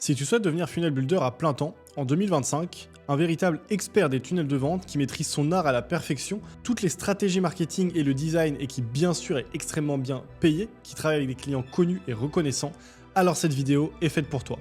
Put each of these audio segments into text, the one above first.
Si tu souhaites devenir funnel builder à plein temps, en 2025, un véritable expert des tunnels de vente qui maîtrise son art à la perfection, toutes les stratégies marketing et le design et qui bien sûr est extrêmement bien payé, qui travaille avec des clients connus et reconnaissants, alors cette vidéo est faite pour toi.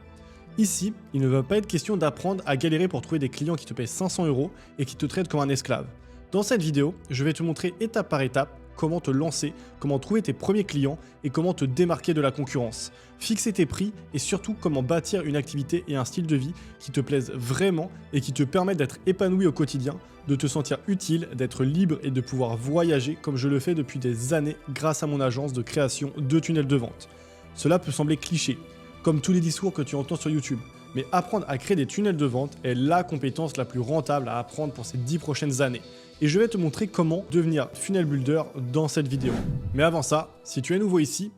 Ici, il ne va pas être question d'apprendre à galérer pour trouver des clients qui te payent 500 € et qui te traitent comme un esclave. Dans cette vidéo, je vais te montrer étape par étape comment te lancer, comment trouver tes premiers clients et comment te démarquer de la concurrence. Fixer tes prix et surtout comment bâtir une activité et un style de vie qui te plaisent vraiment et qui te permettent d'être épanoui au quotidien, de te sentir utile, d'être libre et de pouvoir voyager comme je le fais depuis des années grâce à mon agence de création de tunnels de vente. Cela peut sembler cliché, comme tous les discours que tu entends sur YouTube, mais apprendre à créer des tunnels de vente est la compétence la plus rentable à apprendre pour ces 10 prochaines années. Et je vais te montrer comment devenir funnel builder dans cette vidéo. Mais avant ça, si tu es nouveau ici,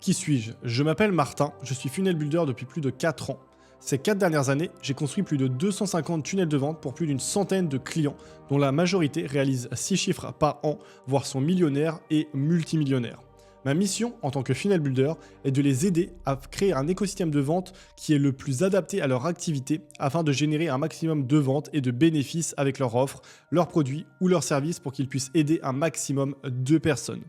qui suis-je? Je m'appelle Martin, je suis funnel builder depuis plus de 4 ans. Ces 4 dernières années, j'ai construit plus de 250 tunnels de vente pour plus d'une centaine de clients, dont la majorité réalise 6 chiffres par an, voire sont millionnaires et multimillionnaires. Ma mission en tant que funnel builder est de les aider à créer un écosystème de vente qui est le plus adapté à leur activité afin de générer un maximum de ventes et de bénéfices avec leur offre, leurs produits ou leurs services pour qu'ils puissent aider un maximum de personnes.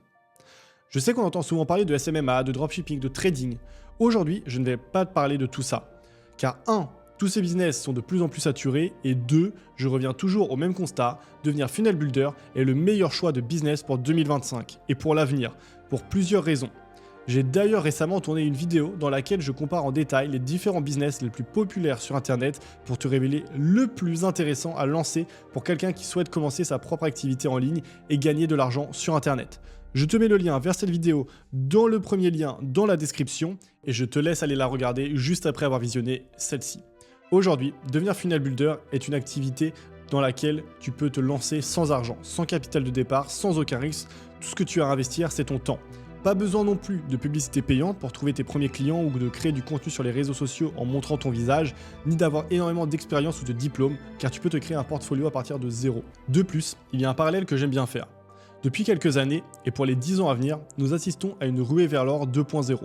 Je sais qu'on entend souvent parler de SMMA, de dropshipping, de trading. Aujourd'hui, je ne vais pas te parler de tout ça. Car 1. Tous ces business sont de plus en plus saturés et 2. Je reviens toujours au même constat, devenir funnel builder est le meilleur choix de business pour 2025 et pour l'avenir, pour plusieurs raisons. J'ai d'ailleurs récemment tourné une vidéo dans laquelle je compare en détail les différents business les plus populaires sur internet pour te révéler le plus intéressant à lancer pour quelqu'un qui souhaite commencer sa propre activité en ligne et gagner de l'argent sur internet. Je te mets le lien vers cette vidéo dans le premier lien dans la description et je te laisse aller la regarder juste après avoir visionné celle-ci. Aujourd'hui, devenir funnel builder est une activité dans laquelle tu peux te lancer sans argent, sans capital de départ, sans aucun risque. Tout ce que tu as à investir, c'est ton temps. Pas besoin non plus de publicité payante pour trouver tes premiers clients ou de créer du contenu sur les réseaux sociaux en montrant ton visage, ni d'avoir énormément d'expérience ou de diplôme, car tu peux te créer un portfolio à partir de zéro. De plus, il y a un parallèle que j'aime bien faire. Depuis quelques années, et pour les 10 ans à venir, nous assistons à une ruée vers l'or 2.0.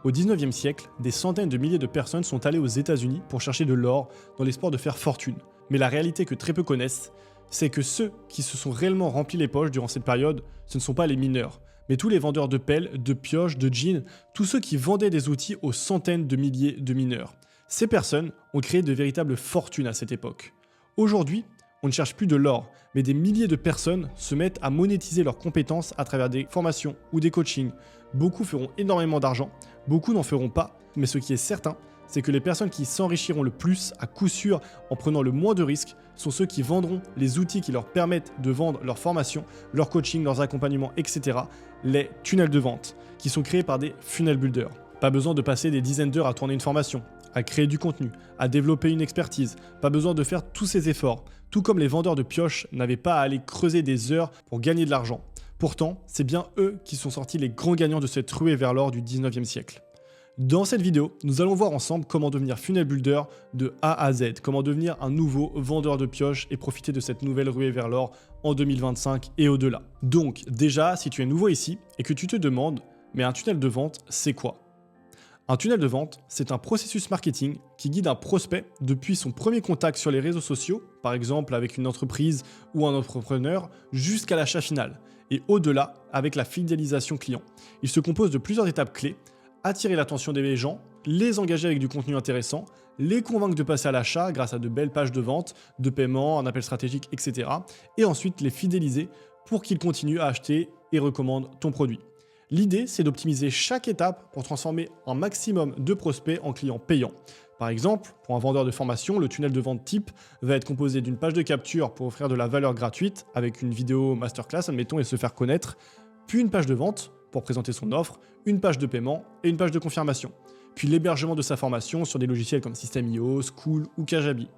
Au 19e siècle, des centaines de milliers de personnes sont allées aux États-Unis pour chercher de l'or dans l'espoir de faire fortune. Mais la réalité que très peu connaissent, c'est que ceux qui se sont réellement remplis les poches durant cette période, ce ne sont pas les mineurs, mais tous les vendeurs de pelles, de pioches, de jeans, tous ceux qui vendaient des outils aux centaines de milliers de mineurs. Ces personnes ont créé de véritables fortunes à cette époque. Aujourd'hui, on ne cherche plus de l'or, mais des milliers de personnes se mettent à monétiser leurs compétences à travers des formations ou des coachings. Beaucoup feront énormément d'argent, beaucoup n'en feront pas, mais ce qui est certain, c'est que les personnes qui s'enrichiront le plus, à coup sûr, en prenant le moins de risques, sont ceux qui vendront les outils qui leur permettent de vendre leurs formations, leurs coachings, leurs accompagnements, etc. Les tunnels de vente, qui sont créés par des funnel builders. Pas besoin de passer des dizaines d'heures à tourner une formation, à créer du contenu, à développer une expertise. Pas besoin de faire tous ces efforts. Tout comme les vendeurs de pioches n'avaient pas à aller creuser des heures pour gagner de l'argent. Pourtant, c'est bien eux qui sont sortis les grands gagnants de cette ruée vers l'or du 19e siècle. Dans cette vidéo, nous allons voir ensemble comment devenir funnel builder de A à Z, comment devenir un nouveau vendeur de pioches et profiter de cette nouvelle ruée vers l'or en 2025 et au-delà. Donc déjà, si tu es nouveau ici et que tu te demandes, mais un tunnel de vente, c'est quoi ? Un tunnel de vente, c'est un processus marketing qui guide un prospect depuis son premier contact sur les réseaux sociaux, par exemple avec une entreprise ou un entrepreneur, jusqu'à l'achat final, et au-delà avec la fidélisation client. Il se compose de plusieurs étapes clés: attirer l'attention des gens, les engager avec du contenu intéressant, les convaincre de passer à l'achat grâce à de belles pages de vente, de paiement, un appel stratégique, etc. Et ensuite les fidéliser pour qu'ils continuent à acheter et recommandent ton produit. L'idée, c'est d'optimiser chaque étape pour transformer un maximum de prospects en clients payants. Par exemple, pour un vendeur de formation, le tunnel de vente type va être composé d'une page de capture pour offrir de la valeur gratuite avec une vidéo masterclass, admettons, et se faire connaître, puis une page de vente pour présenter son offre, une page de paiement et une page de confirmation, puis l'hébergement de sa formation sur des logiciels comme System.io, Skool ou Kajabi.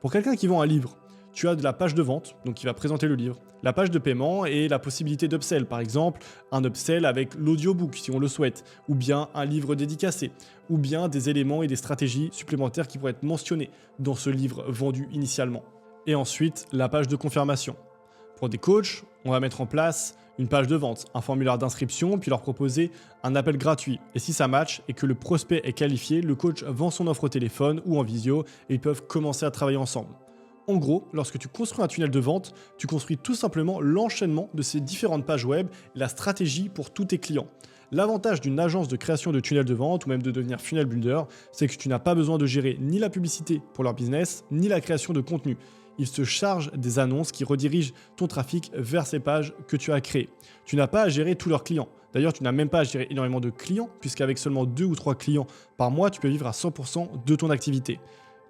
Pour quelqu'un qui vend un livre, tu as de la page de vente, donc qui va présenter le livre, la page de paiement et la possibilité d'upsell, par exemple un upsell avec l'audiobook si on le souhaite, ou bien un livre dédicacé, ou bien des éléments et des stratégies supplémentaires qui pourraient être mentionnés dans ce livre vendu initialement. Et ensuite, la page de confirmation. Pour des coachs, on va mettre en place une page de vente, un formulaire d'inscription, puis leur proposer un appel gratuit. Et si ça match et que le prospect est qualifié, le coach vend son offre au téléphone ou en visio et ils peuvent commencer à travailler ensemble. En gros, lorsque tu construis un tunnel de vente, tu construis tout simplement l'enchaînement de ces différentes pages web et la stratégie pour tous tes clients. L'avantage d'une agence de création de tunnels de vente ou même de devenir funnel builder, c'est que tu n'as pas besoin de gérer ni la publicité pour leur business, ni la création de contenu. Ils se chargent des annonces qui redirigent ton trafic vers ces pages que tu as créées. Tu n'as pas à gérer tous leurs clients. D'ailleurs, tu n'as même pas à gérer énormément de clients, puisqu'avec seulement 2 ou 3 clients par mois, tu peux vivre à 100% de ton activité.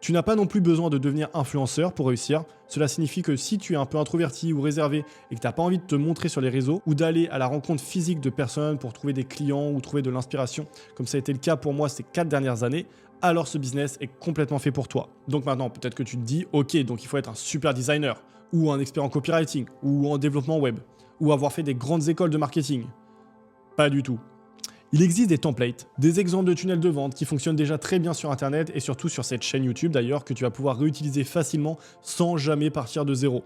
Tu n'as pas non plus besoin de devenir influenceur pour réussir. Cela signifie que si tu es un peu introverti ou réservé et que tu n'as pas envie de te montrer sur les réseaux ou d'aller à la rencontre physique de personnes pour trouver des clients ou trouver de l'inspiration, comme ça a été le cas pour moi ces 4 dernières années, alors ce business est complètement fait pour toi. Donc maintenant, peut-être que tu te dis, ok, donc il faut être un super designer, ou un expert en copywriting, ou en développement web, ou avoir fait des grandes écoles de marketing. Pas du tout. Il existe des templates, des exemples de tunnels de vente qui fonctionnent déjà très bien sur Internet et surtout sur cette chaîne YouTube d'ailleurs que tu vas pouvoir réutiliser facilement sans jamais partir de zéro.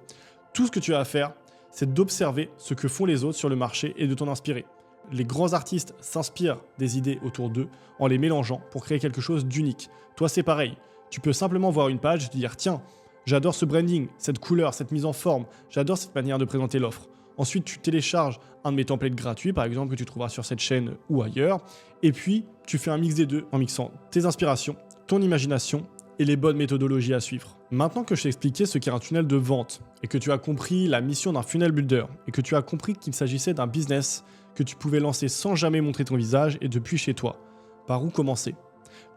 Tout ce que tu as à faire, c'est d'observer ce que font les autres sur le marché et de t'en inspirer. Les grands artistes s'inspirent des idées autour d'eux en les mélangeant pour créer quelque chose d'unique. Toi, c'est pareil. Tu peux simplement voir une page et te dire « Tiens, j'adore ce branding, cette couleur, cette mise en forme, j'adore cette manière de présenter l'offre. » Ensuite, tu télécharges un de mes templates gratuits, par exemple, que tu trouveras sur cette chaîne ou ailleurs. Et puis, tu fais un mix des deux en mixant tes inspirations, ton imagination et les bonnes méthodologies à suivre. Maintenant que je t'ai expliqué ce qu'est un tunnel de vente et que tu as compris la mission d'un funnel builder et que tu as compris qu'il s'agissait d'un business que tu pouvais lancer sans jamais montrer ton visage et depuis chez toi, par où commencer?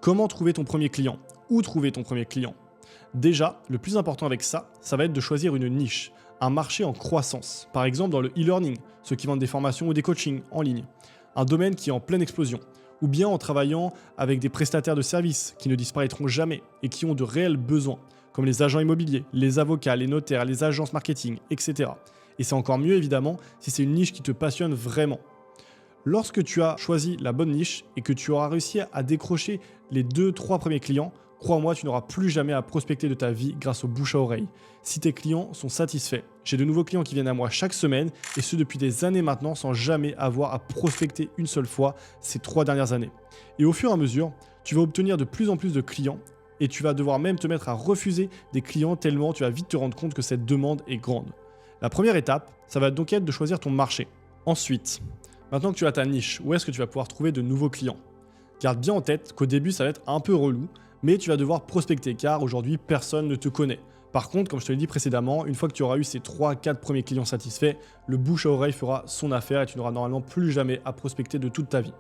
Comment trouver ton premier client? Où trouver ton premier client? Déjà, le plus important avec ça, ça va être de choisir une niche, un marché en croissance, par exemple dans le e-learning, ceux qui vendent des formations ou des coachings en ligne, un domaine qui est en pleine explosion, ou bien en travaillant avec des prestataires de services qui ne disparaîtront jamais et qui ont de réels besoins, comme les agents immobiliers, les avocats, les notaires, les agences marketing, etc. Et c'est encore mieux évidemment si c'est une niche qui te passionne vraiment. Lorsque tu as choisi la bonne niche et que tu auras réussi à décrocher les 2-3 premiers clients, crois-moi, tu n'auras plus jamais à prospecter de ta vie grâce au bouche à oreille. Si tes clients sont satisfaits, j'ai de nouveaux clients qui viennent à moi chaque semaine et ce depuis des années maintenant sans jamais avoir à prospecter une seule fois ces 3 dernières années. Et au fur et à mesure, tu vas obtenir de plus en plus de clients et tu vas devoir même te mettre à refuser des clients tellement tu vas vite te rendre compte que cette demande est grande. La première étape, ça va donc être de choisir ton marché. Ensuite, maintenant que tu as ta niche, où est-ce que tu vas pouvoir trouver de nouveaux clients? Garde bien en tête qu'au début, ça va être un peu relou, mais tu vas devoir prospecter car aujourd'hui, personne ne te connaît. Par contre, comme je te l'ai dit précédemment, une fois que tu auras eu ces 3-4 premiers clients satisfaits, le bouche à oreille fera son affaire et tu n'auras normalement plus jamais à prospecter de toute ta vie.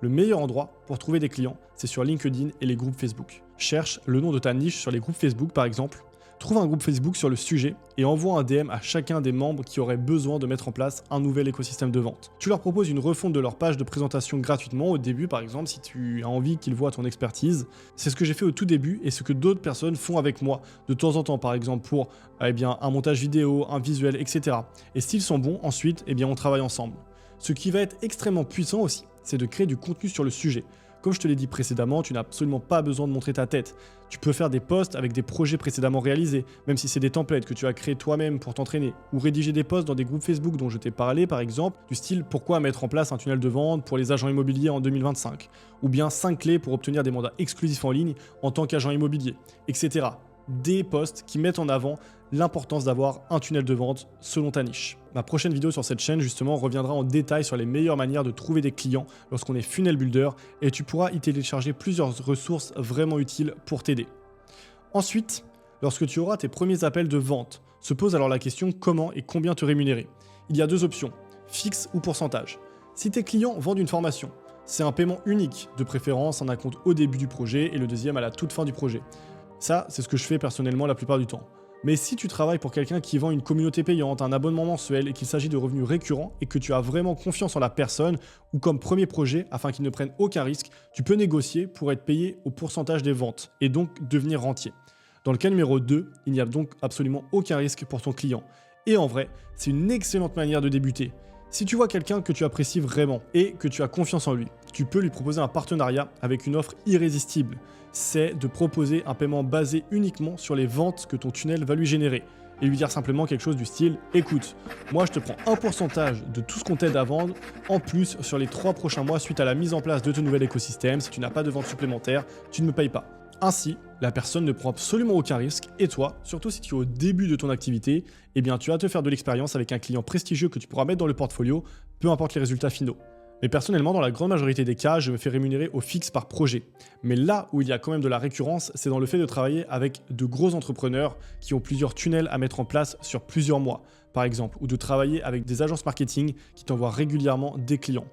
Le meilleur endroit pour trouver des clients, c'est sur LinkedIn et les groupes Facebook. Cherche le nom de ta niche sur les groupes Facebook par exemple. Trouve un groupe Facebook sur le sujet et envoie un DM à chacun des membres qui auraient besoin de mettre en place un nouvel écosystème de vente. Tu leur proposes une refonte de leur page de présentation gratuitement au début par exemple si tu as envie qu'ils voient ton expertise. C'est ce que j'ai fait au tout début et ce que d'autres personnes font avec moi de temps en temps par exemple pour un montage vidéo, un visuel, etc. Et s'ils sont bons, ensuite on travaille ensemble. Ce qui va être extrêmement puissant aussi, c'est de créer du contenu sur le sujet. Comme je te l'ai dit précédemment, tu n'as absolument pas besoin de montrer ta tête. Tu peux faire des posts avec des projets précédemment réalisés, même si c'est des templates que tu as créés toi-même pour t'entraîner, ou rédiger des posts dans des groupes Facebook dont je t'ai parlé par exemple, du style pourquoi mettre en place un tunnel de vente pour les agents immobiliers en 2025, ou bien 5 clés pour obtenir des mandats exclusifs en ligne en tant qu'agent immobilier, etc. Des posts qui mettent en avant l'importance d'avoir un tunnel de vente selon ta niche. Ma prochaine vidéo sur cette chaîne justement reviendra en détail sur les meilleures manières de trouver des clients lorsqu'on est funnel builder et tu pourras y télécharger plusieurs ressources vraiment utiles pour t'aider. Ensuite, lorsque tu auras tes premiers appels de vente, se pose alors la question comment et combien te rémunérer. Il y a 2 options, fixe ou pourcentage. Si tes clients vendent une formation, c'est un paiement unique, de préférence un acompte au début du projet et le deuxième à la toute fin du projet. Ça, c'est ce que je fais personnellement la plupart du temps. Mais si tu travailles pour quelqu'un qui vend une communauté payante, un abonnement mensuel et qu'il s'agit de revenus récurrents et que tu as vraiment confiance en la personne ou comme premier projet afin qu'il ne prenne aucun risque, tu peux négocier pour être payé au pourcentage des ventes et donc devenir rentier. Dans le cas numéro 2, il n'y a donc absolument aucun risque pour ton client. Et en vrai, c'est une excellente manière de débuter. Si tu vois quelqu'un que tu apprécies vraiment et que tu as confiance en lui, tu peux lui proposer un partenariat avec une offre irrésistible. C'est de proposer un paiement basé uniquement sur les ventes que ton tunnel va lui générer. et lui dire simplement quelque chose du style « Écoute, moi je te prends un pourcentage de tout ce qu'on t'aide à vendre, en plus sur les 3 prochains mois suite à la mise en place de ton nouvel écosystème, si tu n'as pas de vente supplémentaire, tu ne me payes pas. » Ainsi, la personne ne prend absolument aucun risque et toi, surtout si tu es au début de ton activité, eh bien tu vas te faire de l'expérience avec un client prestigieux que tu pourras mettre dans le portfolio, peu importe les résultats finaux. Mais personnellement, dans la grande majorité des cas, je me fais rémunérer au fixe par projet. Mais là où il y a quand même de la récurrence, c'est dans le fait de travailler avec de gros entrepreneurs qui ont plusieurs tunnels à mettre en place sur plusieurs mois, par exemple, ou de travailler avec des agences marketing qui t'envoient régulièrement des clients.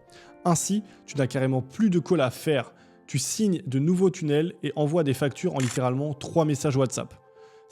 Ainsi, tu n'as carrément plus de call à faire. Tu signes de nouveaux tunnels et envoies des factures en littéralement 3 messages WhatsApp.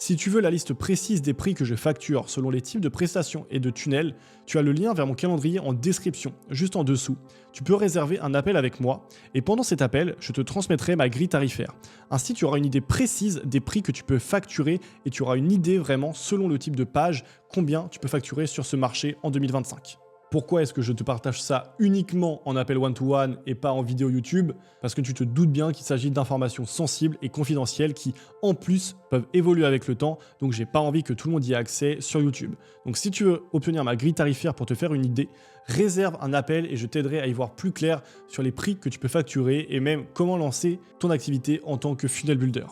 Si tu veux la liste précise des prix que je facture selon les types de prestations et de tunnels, tu as le lien vers mon calendrier en description, juste en dessous. Tu peux réserver un appel avec moi et pendant cet appel, je te transmettrai ma grille tarifaire. Ainsi, tu auras une idée précise des prix que tu peux facturer et tu auras une idée vraiment selon le type de page, combien tu peux facturer sur ce marché en 2025. Pourquoi est-ce que je te partage ça uniquement en appel one-to-one et pas en vidéo YouTube? Parce que tu te doutes bien qu'il s'agit d'informations sensibles et confidentielles qui, en plus, peuvent évoluer avec le temps, donc j'ai pas envie que tout le monde y ait accès sur YouTube. Donc si tu veux obtenir ma grille tarifaire pour te faire une idée, réserve un appel et je t'aiderai à y voir plus clair sur les prix que tu peux facturer et même comment lancer ton activité en tant que funnel builder.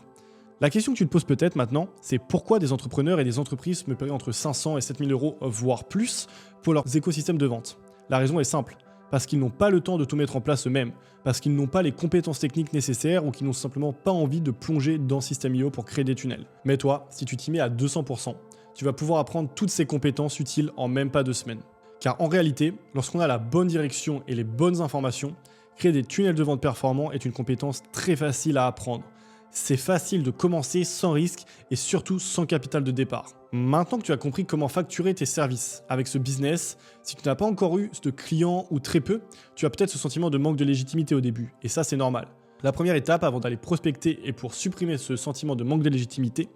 La question que tu te poses peut-être maintenant, c'est pourquoi des entrepreneurs et des entreprises me paieraient entre 500 et 7000 euros, voire plus, pour leurs écosystèmes de vente. La raison est simple, parce qu'ils n'ont pas le temps de tout mettre en place eux-mêmes, parce qu'ils n'ont pas les compétences techniques nécessaires ou qu'ils n'ont simplement pas envie de plonger dans System.io pour créer des tunnels. Mais toi, si tu t'y mets à 200%, tu vas pouvoir apprendre toutes ces compétences utiles en même pas 2 semaines. Car en réalité, lorsqu'on a la bonne direction et les bonnes informations, créer des tunnels de vente performants est une compétence très facile à apprendre. C'est facile de commencer sans risque et surtout sans capital de départ. Maintenant que tu as compris comment facturer tes services avec ce business, si tu n'as pas encore eu de clients ou très peu, tu as peut-être ce sentiment de manque de légitimité au début, et ça c'est normal. La première étape avant d'aller prospecter et pour supprimer ce sentiment de manque de légitimité,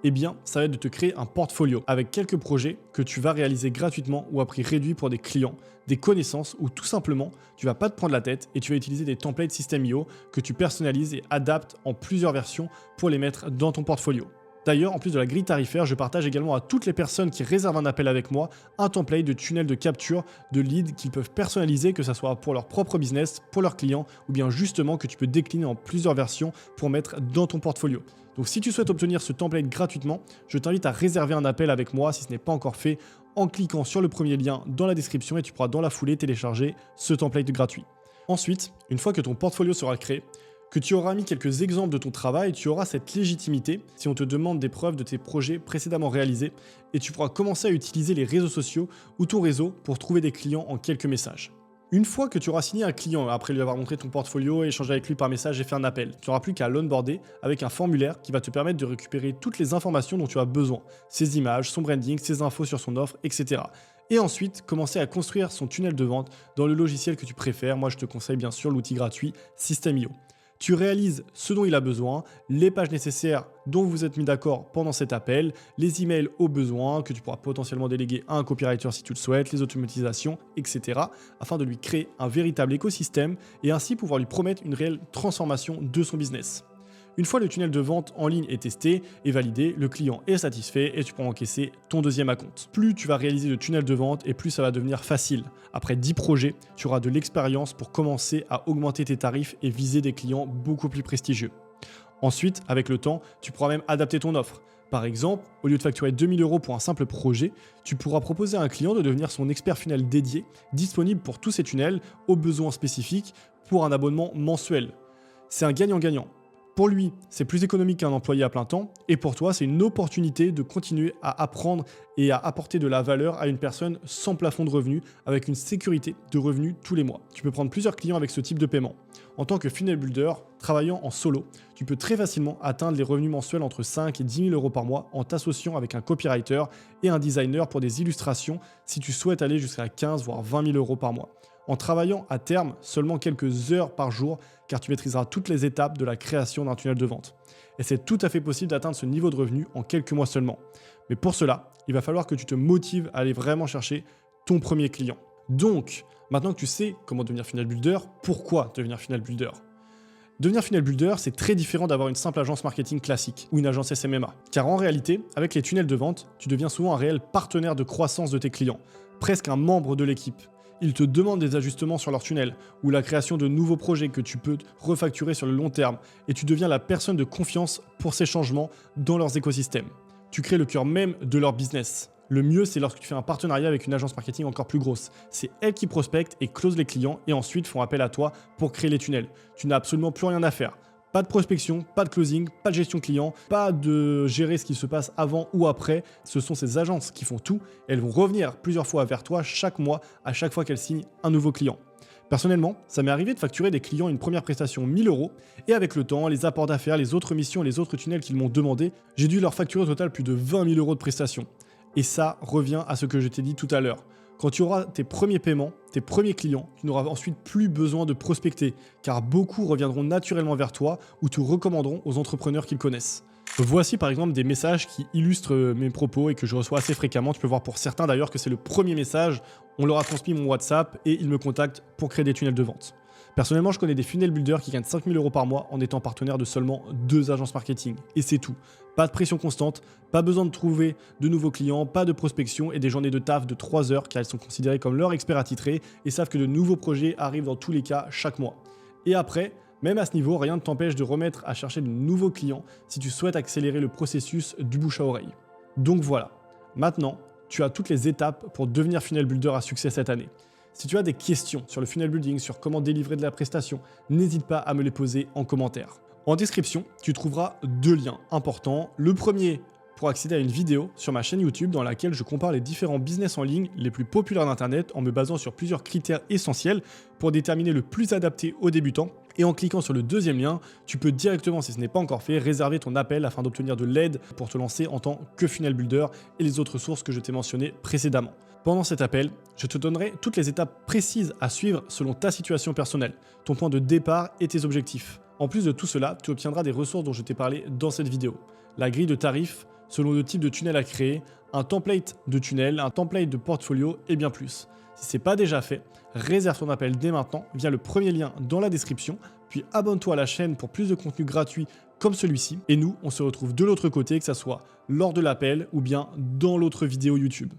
eh bien, ça va être de te créer un portfolio avec quelques projets que tu vas réaliser gratuitement ou à prix réduit pour des clients, des connaissances ou tout simplement, tu vas pas te prendre la tête et tu vas utiliser des templates System.io que tu personnalises et adaptes en plusieurs versions pour les mettre dans ton portfolio. D'ailleurs, en plus de la grille tarifaire, je partage également à toutes les personnes qui réservent un appel avec moi un template de tunnel de capture de leads qu'ils peuvent personnaliser, que ce soit pour leur propre business, pour leurs clients, ou bien justement que tu peux décliner en plusieurs versions pour mettre dans ton portfolio. Donc si tu souhaites obtenir ce template gratuitement, je t'invite à réserver un appel avec moi si ce n'est pas encore fait, en cliquant sur le premier lien dans la description et tu pourras dans la foulée télécharger ce template gratuit. Ensuite, une fois que ton portfolio sera créé, que tu auras mis quelques exemples de ton travail, tu auras cette légitimité si on te demande des preuves de tes projets précédemment réalisés et tu pourras commencer à utiliser les réseaux sociaux ou ton réseau pour trouver des clients en quelques messages. Une fois que tu auras signé un client après lui avoir montré ton portfolio et échangé avec lui par message et fait un appel, tu n'auras plus qu'à l'onboarder avec un formulaire qui va te permettre de récupérer toutes les informations dont tu as besoin, ses images, son branding, ses infos sur son offre, etc. Et ensuite, commencer à construire son tunnel de vente dans le logiciel que tu préfères. Moi, je te conseille bien sûr l'outil gratuit System.io. Tu réalises ce dont il a besoin, les pages nécessaires dont vous vous êtes mis d'accord pendant cet appel, les emails au besoin que tu pourras potentiellement déléguer à un copywriter si tu le souhaites, les automatisations, etc. afin de lui créer un véritable écosystème et ainsi pouvoir lui promettre une réelle transformation de son business. Une fois le tunnel de vente en ligne est testé et validé, le client est satisfait et tu pourras encaisser ton deuxième acompte. Plus tu vas réaliser de tunnel de vente et plus ça va devenir facile. Après 10 projets, tu auras de l'expérience pour commencer à augmenter tes tarifs et viser des clients beaucoup plus prestigieux. Ensuite, avec le temps, tu pourras même adapter ton offre. Par exemple, au lieu de facturer 2000 € pour un simple projet, tu pourras proposer à un client de devenir son expert funnel dédié, disponible pour tous ses tunnels aux besoins spécifiques pour un abonnement mensuel. C'est un gagnant-gagnant. Pour lui, c'est plus économique qu'un employé à plein temps, et pour toi, c'est une opportunité de continuer à apprendre et à apporter de la valeur à une personne sans plafond de revenus, avec une sécurité de revenus tous les mois. Tu peux prendre plusieurs clients avec ce type de paiement. En tant que funnel builder, travaillant en solo, tu peux très facilement atteindre les revenus mensuels entre 5 et 10 000 € par mois en t'associant avec un copywriter et un designer pour des illustrations si tu souhaites aller jusqu'à 15 voire 20 000 € par mois. En travaillant à terme seulement quelques heures par jour, car tu maîtriseras toutes les étapes de la création d'un tunnel de vente. Et c'est tout à fait possible d'atteindre ce niveau de revenu en quelques mois seulement. Mais pour cela, il va falloir que tu te motives à aller vraiment chercher ton premier client. Donc, maintenant que tu sais comment devenir funnel builder, pourquoi devenir funnel builder ? Devenir funnel builder, c'est très différent d'avoir une simple agence marketing classique ou une agence SMMA. Car en réalité, avec les tunnels de vente, tu deviens souvent un réel partenaire de croissance de tes clients, presque un membre de l'équipe. Ils te demandent des ajustements sur leur tunnel ou la création de nouveaux projets que tu peux refacturer sur le long terme et tu deviens la personne de confiance pour ces changements dans leurs écosystèmes. Tu crées le cœur même de leur business. Le mieux, c'est lorsque tu fais un partenariat avec une agence marketing encore plus grosse. C'est elle qui prospecte et close les clients et ensuite font appel à toi pour créer les tunnels. Tu n'as absolument plus rien à faire. Pas de prospection, pas de closing, pas de gestion client, pas de gérer ce qui se passe avant ou après. Ce sont ces agences qui font tout. Elles vont revenir plusieurs fois vers toi chaque mois, à chaque fois qu'elles signent un nouveau client. Personnellement, ça m'est arrivé de facturer des clients une première prestation 1000 € et avec le temps, les apports d'affaires, les autres missions et les autres tunnels qu'ils m'ont demandé, j'ai dû leur facturer au total plus de 20 000 € de prestations. Et ça revient à ce que je t'ai dit tout à l'heure. Quand tu auras tes premiers paiements, tes premiers clients, tu n'auras ensuite plus besoin de prospecter, car beaucoup reviendront naturellement vers toi ou te recommanderont aux entrepreneurs qu'ils connaissent. Voici par exemple des messages qui illustrent mes propos et que je reçois assez fréquemment. Tu peux voir pour certains d'ailleurs que c'est le premier message. On leur a transmis mon WhatsApp et ils me contactent pour créer des tunnels de vente. Personnellement, je connais des funnel builders qui gagnent 5 000 € par mois en étant partenaire de seulement 2 agences marketing. Et c'est tout. Pas de pression constante, pas besoin de trouver de nouveaux clients, pas de prospection et des journées de taf de 3 heures car elles sont considérées comme leur expert attitré et savent que de nouveaux projets arrivent dans tous les cas chaque mois. Et après, même à ce niveau, rien ne t'empêche de remettre à chercher de nouveaux clients si tu souhaites accélérer le processus du bouche à oreille. Donc voilà, maintenant, tu as toutes les étapes pour devenir funnel builder à succès cette année. Si tu as des questions sur le funnel building, sur comment délivrer de la prestation, n'hésite pas à me les poser en commentaire. En description, tu trouveras 2 liens importants. Le premier pour accéder à une vidéo sur ma chaîne YouTube dans laquelle je compare les différents business en ligne les plus populaires d'Internet en me basant sur plusieurs critères essentiels pour déterminer le plus adapté aux débutants. Et en cliquant sur le deuxième lien, tu peux directement, si ce n'est pas encore fait, réserver ton appel afin d'obtenir de l'aide pour te lancer en tant que funnel builder et les autres sources que je t'ai mentionnées précédemment. Pendant cet appel, je te donnerai toutes les étapes précises à suivre selon ta situation personnelle, ton point de départ et tes objectifs. En plus de tout cela, tu obtiendras des ressources dont je t'ai parlé dans cette vidéo. La grille de tarifs, selon le type de tunnel à créer, un template de tunnel, un template de portfolio et bien plus. Si ce n'est pas déjà fait, réserve ton appel dès maintenant via le premier lien dans la description, puis abonne-toi à la chaîne pour plus de contenu gratuit comme celui-ci. Et nous, on se retrouve de l'autre côté, que ce soit lors de l'appel ou bien dans l'autre vidéo YouTube.